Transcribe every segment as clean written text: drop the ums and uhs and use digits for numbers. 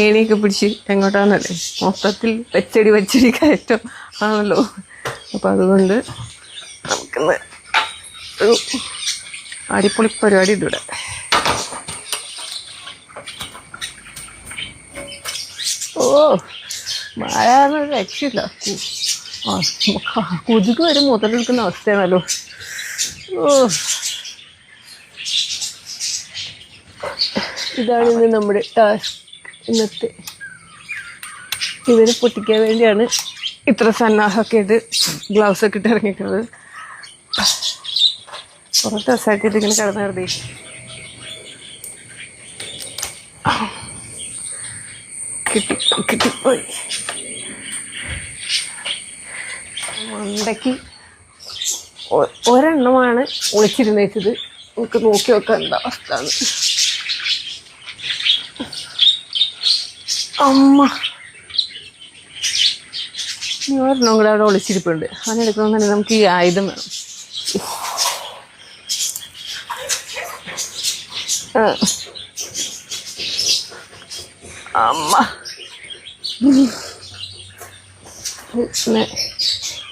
ഏണിയൊക്കെ പിടിച്ച് എങ്ങോട്ടാന്നല്ലേ, മൊത്തത്തിൽ വെച്ചടി കയറ്റം ആണല്ലോ. അപ്പം അതുകൊണ്ട് നമുക്കിന്ന് ഒരു അടിപൊളി പരിപാടി ഉണ്ട് ഇവിടെ. ഓ മഴ എന്നൊരു രക്ഷയില്ല. കൊതുക് വരെ മുതലെടുക്കുന്ന അവസ്ഥയാണല്ലോ. ഓ ഇതാണ് ഇന്ന് നമ്മുടെ ടാസ്ക്. ഇന്നത്തെ ഇവരെ പൊട്ടിക്കാൻ വേണ്ടിയാണ് ഇത്ര സന്നാഹമൊക്കെ ഇട്ട് ഗ്ലൗസൊക്കെ ഇട്ട് ഇറങ്ങിക്കുന്നത്. കുറേ ദിവസമായിട്ട് ഇതിങ്ങനെ കിടന്ന് കരുതി കിട്ടിപ്പോയി. മണ്ടയ്ക്ക് ഒരെണ്ണമാണ് ഒളിച്ചിരുന്ന് വെച്ചത്. നമുക്ക് നോക്കി വെക്കാൻ എന്താ അവസ്ഥ. അമ്മ ഇനി ഒരെണ്ണം കൂടെ അവിടെ ഒളിച്ചിരിപ്പുണ്ട്. അതിനെടുക്കണമെന്ന് തന്നെ നമുക്ക് ഈ ആയുധം വേണം. അമ്മ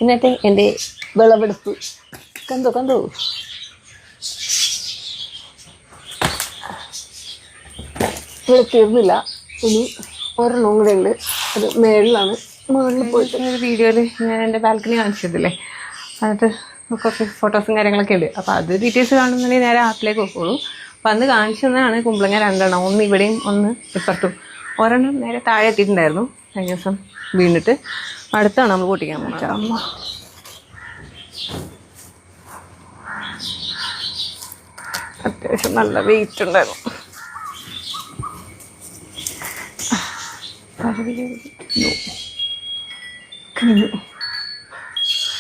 ഇന്നത്തെ എൻ്റെ വിളവെടുപ്പ് കണ്ടോ. ഇവിടെ തീർന്നില്ല, ഇനി ഒരെണ്ണം കൂടെ ഉണ്ട്. അത് മേളിലാണ്. മുകളിൽ പോയിട്ട് ഒരു വീഡിയോയിൽ ഞാൻ എൻ്റെ ബാൽക്കണി കാണിച്ചതില്ലേ, അതിനകത്ത് കുറച്ച് ഫോട്ടോസും കാര്യങ്ങളൊക്കെ ഉണ്ട്. അപ്പോൾ അത് ഡീറ്റെയിൽസ് കാണുന്നുണ്ടെങ്കിൽ നേരെ ആപ്പിലേക്ക് വെക്കോളൂ. അപ്പം അന്ന് കാണിച്ചു തന്നെയാണ് കുമ്പളങ്ങ രണ്ടെണ്ണം, ഒന്ന് ഇവിടെയും ഒന്ന് ഇപ്പുറത്തും. ഒരെണ്ണം നേരെ താഴെ എത്തിയിട്ടുണ്ടായിരുന്നു, കഴിഞ്ഞ ദിവസം വീണിട്ട്. അടുത്താണ് നമ്മൾ പൊട്ടിക്കാൻ പോകുന്നത്. അമ്മ അത്യാവശ്യം നല്ല വെയിറ്റ് ഉണ്ടായിരുന്നു.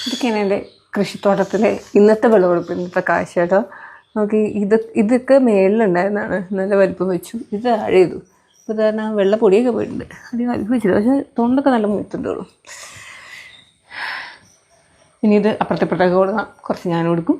ഇതൊക്കെയാണ് എൻ്റെ കൃഷിത്തോട്ടത്തിലെ ഇന്നത്തെ വിളവെടുപ്പ്, ഇന്നത്തെ കാഴ്ച കേട്ടോ. നമുക്ക് ഇതൊക്കെ മേളിലുണ്ടായിരുന്നതാണ്, നല്ല വലിപ്പം വെച്ചു. ഇത് താഴെ ചെയ്തു. അപ്പോൾ കാരണം വെള്ള പൊടിയൊക്കെ പോയിട്ടുണ്ട്. അധികം വലിപ്പം വെച്ചില്ല, പക്ഷേ തൊണ്ടൊക്കെ നല്ല മൂത്തുണ്ടോളൂ. ഇനി ഇത് അപ്പുറത്തേക്ക് കൊടുക്കാം, കുറച്ച് ഞാൻ കൊടുക്കും.